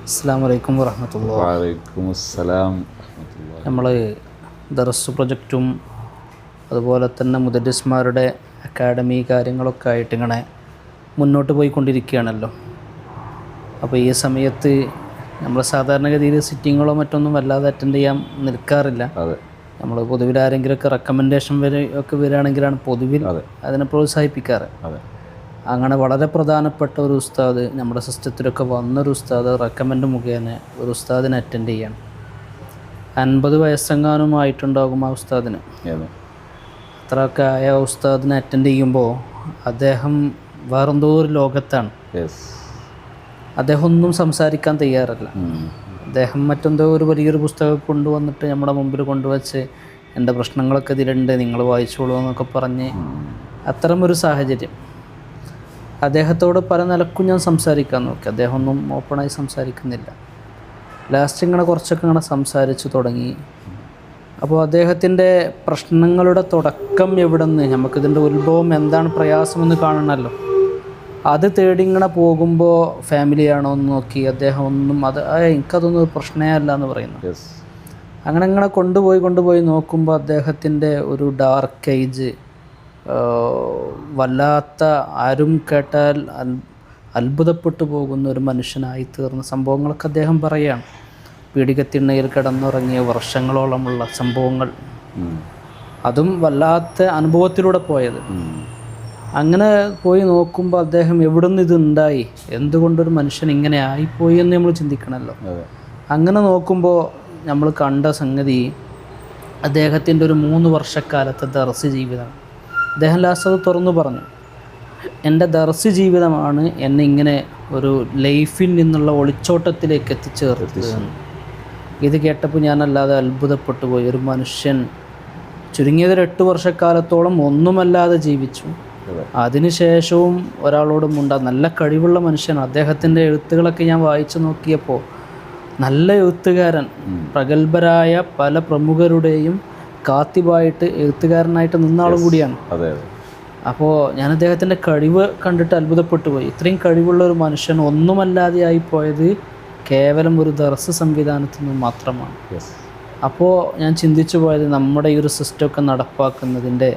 അസ്സലാമു അലൈക്കും വറഹ്മത്തുള്ളാഹി. വഅലൈക്കും അസ്സലാം. നമ്മൾ ദർസ് പ്രൊജക്റ്റും അതുപോലെ തന്നെ മുദരിസ്മാരുടെ അക്കാഡമി കാര്യങ്ങളൊക്കെ ആയിട്ട് ഇങ്ങനെ മുന്നോട്ട് പോയിക്കൊണ്ടിരിക്കുകയാണല്ലോ. അപ്പോൾ ഈ സമയത്ത് നമ്മൾ സാധാരണഗതിയിൽ സിറ്റിങ്ങുകളോ മറ്റൊന്നും വല്ലാതെ അറ്റൻഡ് ചെയ്യാൻ നിൽക്കാറില്ല. നമ്മൾ പൊതുവിൽ ആരെങ്കിലുമൊക്കെ റെക്കമെൻഡേഷൻ ഒക്കെ വരികയാണെങ്കിലാണ് പൊതുവിൽ അതിനെ പ്രോത്സാഹിപ്പിക്കാറ്. അങ്ങനെ വളരെ പ്രധാനപ്പെട്ട ഒരു ഉസ്താദ് നമ്മുടെ സിസ്റ്റത്തിലൊക്കെ വന്നൊരു ഉസ്താദ് റെക്കമെൻഡ് മുഖേന ഒരു ഉസ്താദിനെ അറ്റൻഡ് ചെയ്യാണ്. 50 വയസ്സെങ്ങാനുമായിട്ടുണ്ടാകും ആ ഉസ്താദിന്. അത്രയൊക്കെ ആയ ഉസ്താദിനെ അറ്റൻഡ് ചെയ്യുമ്പോൾ അദ്ദേഹം വേറെന്തോ ഒരു ലോകത്താണ്. അദ്ദേഹം ഒന്നും സംസാരിക്കാൻ തയ്യാറല്ല. അദ്ദേഹം മറ്റെന്തോ ഒരു വലിയൊരു പുസ്തകം കൊണ്ടുവന്നിട്ട് നമ്മുടെ മുമ്പിൽ കൊണ്ടുവച്ച് എൻ്റെ പ്രശ്നങ്ങളൊക്കെ ഇതിലുണ്ട്, നിങ്ങൾ വായിച്ചോളൂ എന്നൊക്കെ പറഞ്ഞ് അത്തരമൊരു സാഹചര്യം. അദ്ദേഹത്തോട് പല നിലക്കും ഞാൻ സംസാരിക്കാൻ നോക്കി. അദ്ദേഹം ഒന്നും ഓപ്പണായി സംസാരിക്കുന്നില്ല. ലാസ്റ്റ് ഇങ്ങനെ കുറച്ചൊക്കെ ഇങ്ങനെ സംസാരിച്ചു തുടങ്ങി. അപ്പോൾ അദ്ദേഹത്തിൻ്റെ പ്രശ്നങ്ങളുടെ തുടക്കം എവിടെ നിന്ന്, നമുക്കിതിൻ്റെ ഉത്ഭവം എന്താണ്, പ്രയാസമെന്ന് കാണണമല്ലോ. അത് തേടി ഇങ്ങനെ പോകുമ്പോൾ ഫാമിലിയാണോ എന്ന് നോക്കി അദ്ദേഹം ഒന്നും എനിക്കതൊന്നും ഒരു പ്രശ്നമേ അല്ല എന്ന് പറയുന്നു. അങ്ങനെ ഇങ്ങനെ കൊണ്ടുപോയി നോക്കുമ്പോൾ അദ്ദേഹത്തിൻ്റെ ഒരു ഡാർക്ക് ഏജ്, വല്ലാത്ത ആരും കേട്ടാൽ അത്ഭുതപ്പെട്ടു പോകുന്ന ഒരു മനുഷ്യനായി തീർന്ന സംഭവങ്ങളൊക്കെ അദ്ദേഹം പറയുകയാണ്. പീഡികത്തിണ്ണയിൽ കിടന്നുറങ്ങിയ വർഷങ്ങളോളമുള്ള സംഭവങ്ങൾ, അതും വല്ലാത്ത അനുഭവത്തിലൂടെ പോയത്. അങ്ങനെ പോയി നോക്കുമ്പോൾ അദ്ദേഹം എവിടെ നിന്ന് ഇതുണ്ടായി, എന്തുകൊണ്ടൊരു മനുഷ്യൻ ഇങ്ങനെ ആയിപ്പോയി എന്ന് നമ്മൾ ചിന്തിക്കണമല്ലോ. അങ്ങനെ നോക്കുമ്പോൾ നമ്മൾ കണ്ട സംഗതി അദ്ദേഹത്തിൻ്റെ ഒരു 3 വർഷക്കാലത്തെ ദർസ് ജീവിതമാണ്. അദ്ദേഹം ലാസ്റ്റ് അത് തുറന്നു പറഞ്ഞു, എൻ്റെ ദർസ് ജീവിതമാണ് എന്നെ ഇങ്ങനെ ഒരു ലൈഫിൽ നിന്നുള്ള ഒളിച്ചോട്ടത്തിലേക്ക് എത്തിച്ചേർത്തത്. ഇത് കേട്ടപ്പോൾ ഞാനല്ലാതെ അത്ഭുതപ്പെട്ടു പോയി. ഒരു മനുഷ്യൻ ചുരുങ്ങിയത് 8 വർഷക്കാലത്തോളം ഒന്നുമല്ലാതെ ജീവിച്ചു. അതിനുശേഷവും ഒരാളോടും നല്ല കഴിവുള്ള മനുഷ്യൻ. അദ്ദേഹത്തിൻ്റെ എഴുത്തുകളൊക്കെ ഞാൻ വായിച്ചു നോക്കിയപ്പോൾ നല്ല എഴുത്തുകാരൻ, പ്രഗത്ഭരായ പല പ്രമുഖരുടെയും കാത്തിബായിട്ട് എഴുത്തുകാരനായിട്ട് നിന്ന ആളും കൂടിയാണ്. അപ്പോൾ ഞാൻ അദ്ദേഹത്തിൻ്റെ കഴിവ് കണ്ടിട്ട് അത്ഭുതപ്പെട്ടു പോയി. ഇത്രയും കഴിവുള്ള ഒരു മനുഷ്യൻ ഒന്നുമല്ലാതെയായി പോയത് കേവലം ഒരു ദർസ് സംവിധാനത്തിൽ നിന്ന് മാത്രമാണ്. അപ്പോൾ ഞാൻ ചിന്തിച്ചു പോയത് നമ്മുടെ ഈ ഒരു സിസ്റ്റമൊക്കെ നടപ്പാക്കുന്നതിൻ്റെ,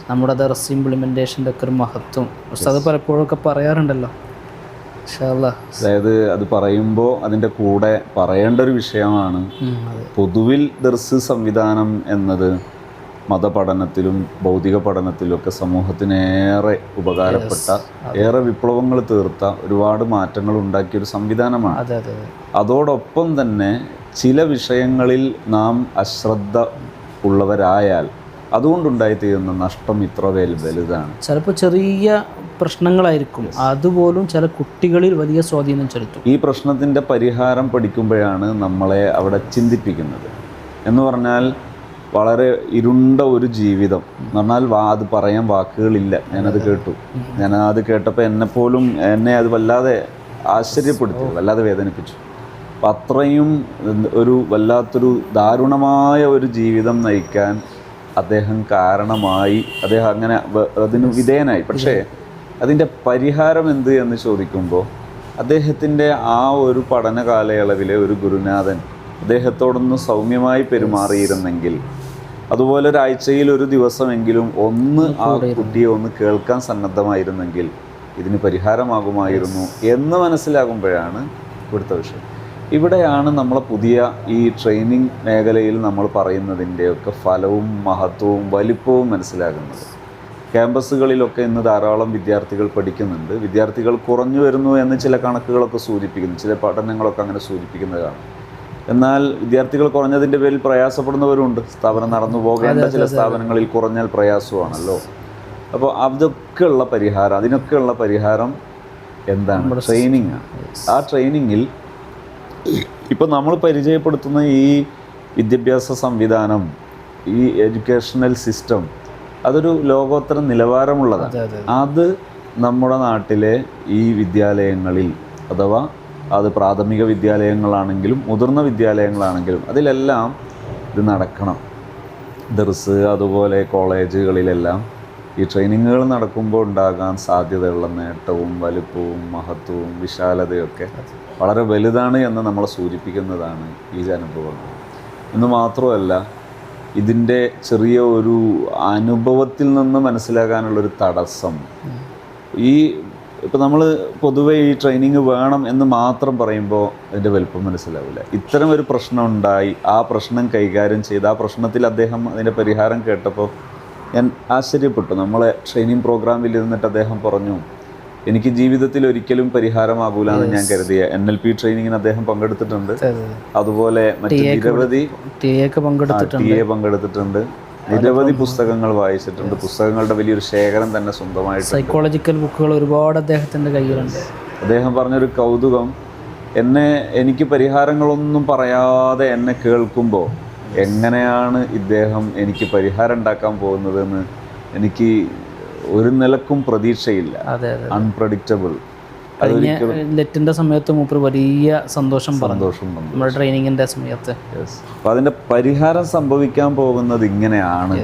നമ്മുടെ ദർസ് ഇംപ്ലിമെൻറ്റേഷൻ്റെ ഒക്കെ ഒരു മഹത്വം അത് പലപ്പോഴൊക്കെ പറയാറുണ്ടല്ലോ. അതായത് അത് പറയുമ്പോൾ അതിൻ്റെ കൂടെ പറയേണ്ട ഒരു വിഷയമാണ്, പൊതുവിൽ ദർസ് സംവിധാനം എന്നത് മതപഠനത്തിലും ഭൗതിക പഠനത്തിലും ഒക്കെ സമൂഹത്തിനേറെ ഉപകാരപ്പെട്ട, ഏറെ വിപ്ലവങ്ങൾ തീർത്ത, ഒരുപാട് മാറ്റങ്ങൾ ഉണ്ടാക്കിയൊരു സംവിധാനമാണ്. അതോടൊപ്പം തന്നെ ചില വിഷയങ്ങളിൽ നാം അശ്രദ്ധ ഉള്ളവരായാൽ അതുകൊണ്ടുണ്ടായിത്തീരുന്ന നഷ്ടം ഇത്ര വലുതാണ്. ചിലപ്പോൾ ചെറിയ പ്രശ്നങ്ങളായിരിക്കും, അതുപോലും ചില കുട്ടികളിൽ വലിയ സ്വാധീനം ചെലുത്തും. ഈ പ്രശ്നത്തിൻ്റെ പരിഹാരം പഠിക്കുമ്പോഴാണ് നമ്മളെ അവിടെ ചിന്തിപ്പിക്കുന്നത്. എന്ന് പറഞ്ഞാൽ വളരെ ഇരുണ്ട ഒരു ജീവിതം എന്ന് പറഞ്ഞാൽ അത് പറയാൻ വാക്കുകളില്ല. ഞാനത് കേട്ടു. ഞാനത് കേട്ടപ്പോൾ എന്നെ അത് വല്ലാതെ ആശ്ചര്യപ്പെടുത്തി, വല്ലാതെ വേദനിപ്പിച്ചു. അപ്പം അത്രയും ഒരു വല്ലാത്തൊരു ദാരുണമായ ഒരു ജീവിതം നയിക്കാൻ അദ്ദേഹം കാരണമായി. അദ്ദേഹം അങ്ങനെ അതിന് വിധേയനായി. പക്ഷേ അതിൻ്റെ പരിഹാരം എന്ത് എന്ന് ചോദിക്കുമ്പോൾ അദ്ദേഹത്തിൻ്റെ ആ ഒരു പഠന കാലയളവിലെ ഒരു ഗുരുനാഥൻ അദ്ദേഹത്തോടൊന്ന് സൗമ്യമായി പെരുമാറിയിരുന്നെങ്കിൽ, അതുപോലെ ഒരാഴ്ചയിൽ ഒരു ദിവസമെങ്കിലും ഒന്ന് ആ കുട്ടിയെ ഒന്ന് കേൾക്കാൻ സന്നദ്ധമായിരുന്നെങ്കിൽ ഇതിന് പരിഹാരമാകുമായിരുന്നു എന്ന് മനസ്സിലാകുമ്പോഴാണ് ഇവിടുത്തെ വിഷയം. ഇവിടെയാണ് നമ്മളെ പുതിയ ഈ ട്രെയിനിങ് മേഖലയിൽ നമ്മൾ പറയുന്നതിൻ്റെയൊക്കെ ഫലവും മഹത്വവും വലിപ്പവും മനസ്സിലാകുന്നത്. ക്യാമ്പസുകളിലൊക്കെ ഇന്ന് ധാരാളം വിദ്യാർത്ഥികൾ പഠിക്കുന്നുണ്ട്. വിദ്യാർത്ഥികൾ കുറഞ്ഞു വരുന്നു എന്ന് ചില കണക്കുകളൊക്കെ സൂചിപ്പിക്കുന്നു, ചില പഠനങ്ങളൊക്കെ അങ്ങനെ സൂചിപ്പിക്കുന്നതാണ്. എന്നാൽ വിദ്യാർത്ഥികൾ കുറഞ്ഞതിൻ്റെ പേരിൽ പ്രയാസപ്പെടുന്നവരുണ്ട്. സ്ഥാപനം നടന്നു പോകേണ്ട ചില സ്ഥാപനങ്ങളിൽ കുറഞ്ഞാൽ പ്രയാസമാണല്ലോ. അപ്പോൾ അതിനൊക്കെയുള്ള പരിഹാരം എന്താണ്? ട്രെയിനിങ്. ആ ട്രെയിനിങ്ങിൽ ഇപ്പോൾ നമ്മൾ പരിചയപ്പെടുത്തുന്ന ഈ വിദ്യാഭ്യാസ സംവിധാനം, ഈ എഡ്യൂക്കേഷണൽ സിസ്റ്റം, അതൊരു ലോകോത്തര നിലവാരമുള്ളതാണ്. അത് നമ്മുടെ നാട്ടിലെ ഈ വിദ്യാലയങ്ങളിൽ, അഥവാ അത് പ്രാഥമിക വിദ്യാലയങ്ങളാണെങ്കിലും മുതിർന്ന വിദ്യാലയങ്ങളാണെങ്കിലും അതിലെല്ലാം ഇത് നടക്കണം. ദർസ് അതുപോലെ കോളേജുകളിലെല്ലാം ഈ ട്രെയിനിങ്ങുകൾ നടക്കുമ്പോൾ ഉണ്ടാകാൻ സാധ്യതയുള്ള നേട്ടവും വലുപ്പവും മഹത്വവും വിശാലതയൊക്കെ വളരെ വലുതാണ് എന്ന് നമ്മളെ സൂചിപ്പിക്കുന്നതാണ് ഈ അനുഭവങ്ങൾ. എന്ന് മാത്രമല്ല, ഇതിൻ്റെ ചെറിയ ഒരു അനുഭവത്തിൽ നിന്ന് മനസ്സിലാക്കാനുള്ളൊരു തടസ്സം, ഇപ്പോൾ നമ്മൾ പൊതുവെ ഈ ട്രെയിനിങ് വേണം എന്ന് മാത്രം പറയുമ്പോൾ അതിൻ്റെ വലുപ്പം മനസ്സിലാവില്ല. ഇത്തരം ഒരു പ്രശ്നം ഉണ്ടായി, ആ പ്രശ്നം കൈകാര്യം ചെയ്ത് ആ പ്രശ്നത്തിൽ അദ്ദേഹം അതിൻ്റെ പരിഹാരം കേട്ടപ്പോൾ ഞാൻ ആശ്ചര്യപ്പെട്ടു. നമ്മളെ ട്രെയിനിങ് പ്രോഗ്രാമിൽ ഇരുന്നിട്ട് അദ്ദേഹം പറഞ്ഞു, എനിക്ക് ജീവിതത്തിൽ ഒരിക്കലും പരിഹാരമാകൂല എന്ന് ഞാൻ കരുതിയ NLP ട്രെയിനിങ്ങിന് അദ്ദേഹം പങ്കെടുത്തിട്ടുണ്ട്. അതുപോലെ മറ്റു നിരവധി പങ്കെടുത്തിട്ടുണ്ട്, നിരവധി പുസ്തകങ്ങൾ വായിച്ചിട്ടുണ്ട്, പുസ്തകങ്ങളുടെ വലിയൊരു ശേഖരം തന്നെ സ്വന്തമായിട്ട്, സൈക്കോളജിക്കൽ ബുക്കുകൾ ഒരുപാട് അദ്ദേഹത്തിൻ്റെ കയ്യിലുണ്ട്. അദ്ദേഹം പറഞ്ഞൊരു കൗതുകം, എനിക്ക് പരിഹാരങ്ങളൊന്നും പറയാതെ എന്നെ കേൾക്കുമ്പോൾ എങ്ങനെയാണ് ഇദ്ദേഹം എനിക്ക് പരിഹാരം ഉണ്ടാക്കാൻ പോകുന്നതെന്ന് എനിക്ക് ഒരു നിലക്കും പ്രതീക്ഷയില്ല. അൺപ്രഡിക്റ്റബിൾ. ലെറ്റിൻ്റെ സമയത്ത് മൂപ്പർ വലിയ സന്തോഷം നമ്മുടെ ട്രെയിനിങ്ങിൻ്റെ സമയത്ത്. അപ്പോൾ അതിൻ്റെ പരിഹാരം സംഭവിക്കാൻ പോകുന്നത് ഇങ്ങനെയാണ്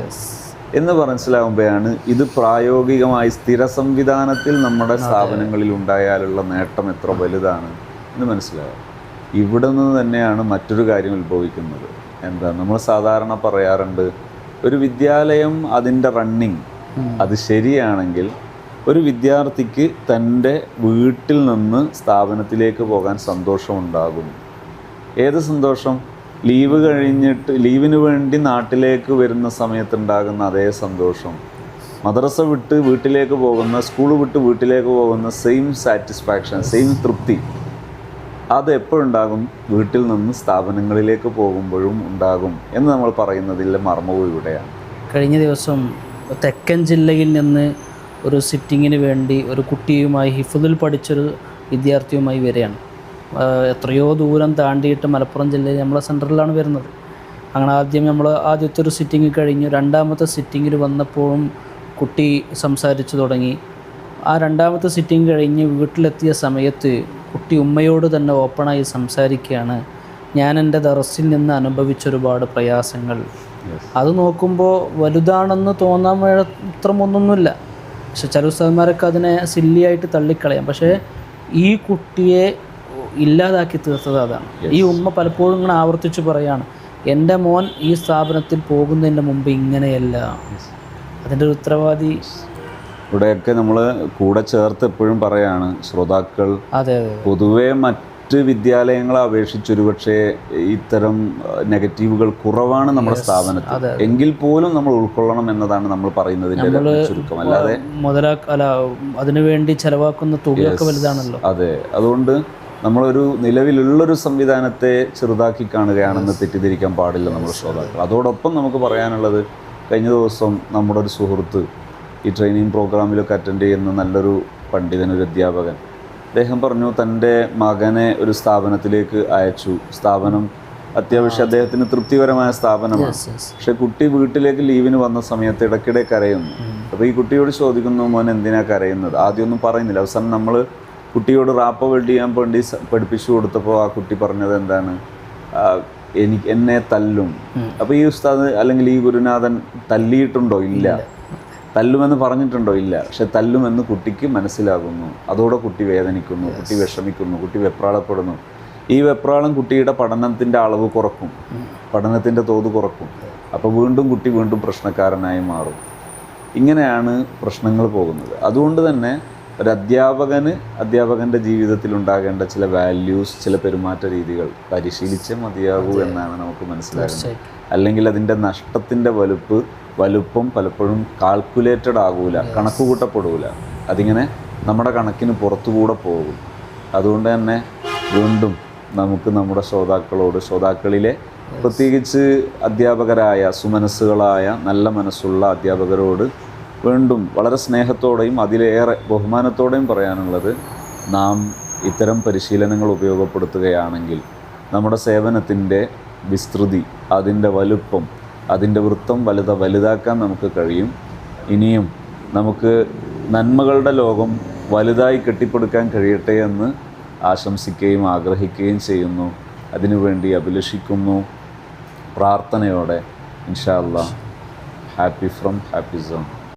എന്ന് മനസ്സിലാകുമ്പോഴാണ് ഇത് പ്രായോഗികമായി സ്ഥിര സംവിധാനത്തിൽ നമ്മുടെ സ്ഥാപനങ്ങളിൽ ഉണ്ടായാലുള്ള നേട്ടം എത്ര വലുതാണ് എന്ന് മനസ്സിലാകും. ഇവിടെ നിന്ന് തന്നെയാണ് മറ്റൊരു കാര്യം ഉത്ഭവിക്കുന്നത്. എന്താ, നമ്മൾ സാധാരണ പറയാറുണ്ട്, ഒരു വിദ്യാലയം അതിൻ്റെ റണ്ണിങ് അത് ശരിയാണെങ്കിൽ ഒരു വിദ്യാർത്ഥിക്ക് തൻ്റെ വീട്ടിൽ നിന്ന് സ്ഥാപനത്തിലേക്ക് പോകാൻ സന്തോഷമുണ്ടാകും. ഏത് സന്തോഷം? ലീവ് കഴിഞ്ഞിട്ട് ലീവിന് വേണ്ടി നാട്ടിലേക്ക് വരുന്ന സമയത്തുണ്ടാകുന്ന അതേ സന്തോഷം, മദ്രസ വിട്ട് വീട്ടിലേക്ക് പോകുന്ന, സ്കൂൾ വിട്ട് വീട്ടിലേക്ക് പോകുന്ന സെയിം സാറ്റിസ്ഫാക്ഷൻ, സെയിം തൃപ്തി, അത് എപ്പോഴുണ്ടാകും? വീട്ടിൽ നിന്ന് സ്ഥാപനങ്ങളിലേക്ക് പോകുമ്പോഴും ഉണ്ടാകും എന്ന് നമ്മൾ പറയുന്നതിലെ മർമ്മവും ഇവിടെയാണ്. കഴിഞ്ഞ ദിവസം തെക്കൻ ജില്ലയിൽ നിന്ന് ഒരു സിറ്റിങ്ങിന് വേണ്ടി ഒരു കുട്ടിയുമായി ഹിഫ്ദിൽ പഠിച്ചൊരു വിദ്യാർത്ഥിയുമായി വരികയാണ്. എത്രയോ ദൂരം താണ്ടിയിട്ട് മലപ്പുറം ജില്ലയിൽ നമ്മളെ സെൻറ്ററിലാണ് വരുന്നത്. അങ്ങനെ ആദ്യത്തെ ഒരു സിറ്റിങ് കഴിഞ്ഞു. രണ്ടാമത്തെ സിറ്റിങ്ങിൽ വന്നപ്പോഴും കുട്ടി സംസാരിച്ചു തുടങ്ങി. ആ രണ്ടാമത്തെ സിറ്റിങ് കഴിഞ്ഞ് വീട്ടിലെത്തിയ സമയത്ത് കുട്ടി ഉമ്മയോട് തന്നെ ഓപ്പണായി സംസാരിക്കുകയാണ്, ഞാൻ എൻ്റെ ദർസിൽ നിന്ന് അനുഭവിച്ചൊരുപാട് പ്രയാസങ്ങൾ. അത് നോക്കുമ്പോൾ വലുതാണെന്ന് തോന്നാൻ ഇത്രമൊന്നുമില്ല. പക്ഷെ ചില ഉസ്താദന്മാരൊക്കെ അതിനെ സില്ലിയായിട്ട് തള്ളിക്കളയാം. പക്ഷേ ഈ കുട്ടിയെ ഇല്ലാതാക്കി തീർത്തത് അതാണ്. ഈ ഉമ്മ പലപ്പോഴും ഇങ്ങനെ ആവർത്തിച്ച് പറയാണ്, എൻ്റെ മോൻ ഈ സ്ഥാപനത്തിൽ പോകുന്നതിൻ്റെ മുമ്പ് ഇങ്ങനെയല്ല. അതിൻ്റെ ഒരു ഉത്തരവാദി ഇവിടെയൊക്കെ നമ്മൾ കൂടെ ചേർത്ത് എപ്പോഴും പറയാണ്, ശ്രോതാക്കൾ പൊതുവെ മറ്റ് വിദ്യാലയങ്ങളെ അപേക്ഷിച്ച് ഒരുപക്ഷെ ഇത്തരം നെഗറ്റീവുകൾ കുറവാണ് നമ്മുടെ സ്ഥാപനത്തിൽ. എങ്കിൽ പോലും നമ്മൾ ഉൾക്കൊള്ളണം എന്നതാണ് നമ്മൾ പറയുന്നതിൻ്റെ ചുരുക്കം. അല്ലാതെ അതിനുവേണ്ടി ചെലവാക്കുന്ന തുകയൊക്കെ വലുതാണല്ലോ. അതെ, അതുകൊണ്ട് നമ്മളൊരു നിലവിലുള്ളൊരു സംവിധാനത്തെ ചെറുതാക്കി കാണുകയാണെന്ന് തെറ്റിദ്ധരിക്കാൻ പാടില്ല നമ്മുടെ ശ്രോതാക്കൾ. അതോടൊപ്പം നമുക്ക് പറയാനുള്ളത്, കഴിഞ്ഞ ദിവസം നമ്മുടെ ഒരു സുഹൃത്ത് ഈ ട്രെയിനിങ് പ്രോഗ്രാമിലൊക്കെ അറ്റൻഡ് ചെയ്യുന്ന നല്ലൊരു പണ്ഡിതൻ, ഒരു അധ്യാപകൻ, അദ്ദേഹം പറഞ്ഞു, തൻ്റെ മകനെ ഒരു സ്ഥാപനത്തിലേക്ക് അയച്ചു. സ്ഥാപനം അത്യാവശ്യം അദ്ദേഹത്തിന് തൃപ്തികരമായ സ്ഥാപനമാണ്. പക്ഷെ കുട്ടി വീട്ടിലേക്ക് ലീവിന് വന്ന സമയത്ത് ഇടയ്ക്കിടെ കരയുന്നു. അപ്പോൾ ഈ കുട്ടിയോട് ചോദിക്കുന്നു, മോൻ എന്തിനാ കരയുന്നത്? ആദ്യമൊന്നും പറയുന്നില്ല. അവസാനം നമ്മൾ കുട്ടിയോട് റാപ്പ വെൽഡ് ചെയ്യാൻ വേണ്ടി പഠിപ്പിച്ചു കൊടുത്തപ്പോൾ ആ കുട്ടി പറഞ്ഞത് എന്താണ്? എന്നെ തല്ലും. അപ്പോൾ ഈ ഉസ്താദ് അല്ലെങ്കിൽ ഈ ഗുരുനാഥൻ തല്ലിയിട്ടുണ്ടോ? ഇല്ല. തല്ലുമെന്ന് പറഞ്ഞിട്ടുണ്ടോ? ഇല്ല. പക്ഷെ തല്ലുമെന്ന് കുട്ടിക്ക് മനസ്സിലാകുന്നു. അതോടെ കുട്ടി വേദനിക്കുന്നു, കുട്ടി വിഷമിക്കുന്നു, കുട്ടി വെപ്രാളപ്പെടുന്നു. ഈ വെപ്രാളം കുട്ടിയുടെ പഠനത്തിൻ്റെ അളവ് കുറക്കും, പഠനത്തിൻ്റെ തോത് കുറക്കും. അപ്പോൾ കുട്ടി വീണ്ടും പ്രശ്നക്കാരനായി മാറും. ഇങ്ങനെയാണ് പ്രശ്നങ്ങൾ പോകുന്നത്. അതുകൊണ്ട് തന്നെ ഒരു അധ്യാപകൻ്റെ ജീവിതത്തിൽ ഉണ്ടാകേണ്ട ചില വാല്യൂസ്, ചില പെരുമാറ്റ രീതികൾ പരിശീലിച്ചേ മതിയാകൂ എന്നാണ് നമുക്ക് മനസ്സിലാകുന്നത്. അല്ലെങ്കിൽ അതിൻ്റെ നഷ്ടത്തിൻ്റെ വലുപ്പം പലപ്പോഴും കാൽക്കുലേറ്റഡ് ആകൂല, കണക്കുകൂട്ടപ്പെടൂല. അതിങ്ങനെ നമ്മുടെ കണക്കിന് പുറത്തുകൂടെ പോകും. അതുകൊണ്ട് തന്നെ വീണ്ടും നമുക്ക് നമ്മുടെ ശ്രോതാക്കളിലെ പ്രത്യേകിച്ച് അധ്യാപകരായ സുമനസ്സുകളായ നല്ല മനസ്സുള്ള അധ്യാപകരോട് വീണ്ടും വളരെ സ്നേഹത്തോടെയും അതിലേറെ ബഹുമാനത്തോടെയും പറയാനുള്ളത്, നാം ഇത്തരം പരിശീലനങ്ങൾ ഉപയോഗപ്പെടുത്തുകയാണെങ്കിൽ നമ്മുടെ സേവനത്തിൻ്റെ വിസ്തൃതി, അതിൻ്റെ വലുപ്പം, അതിൻ്റെ വൃത്തം വലുതാക്കാൻ നമുക്ക് കഴിയും. ഇനിയും നമുക്ക് നന്മകളുടെ ലോകം വലുതായി കെട്ടിപ്പടുക്കാൻ കഴിയട്ടെ എന്ന് ആശംസിക്കുകയും ആഗ്രഹിക്കുകയും ചെയ്യുന്നു. അതിനുവേണ്ടി അഭിലഷിക്കുന്നു. പ്രാർത്ഥനയോടെ ഇൻഷാ അല്ലാഹ്. Happy from happy zone.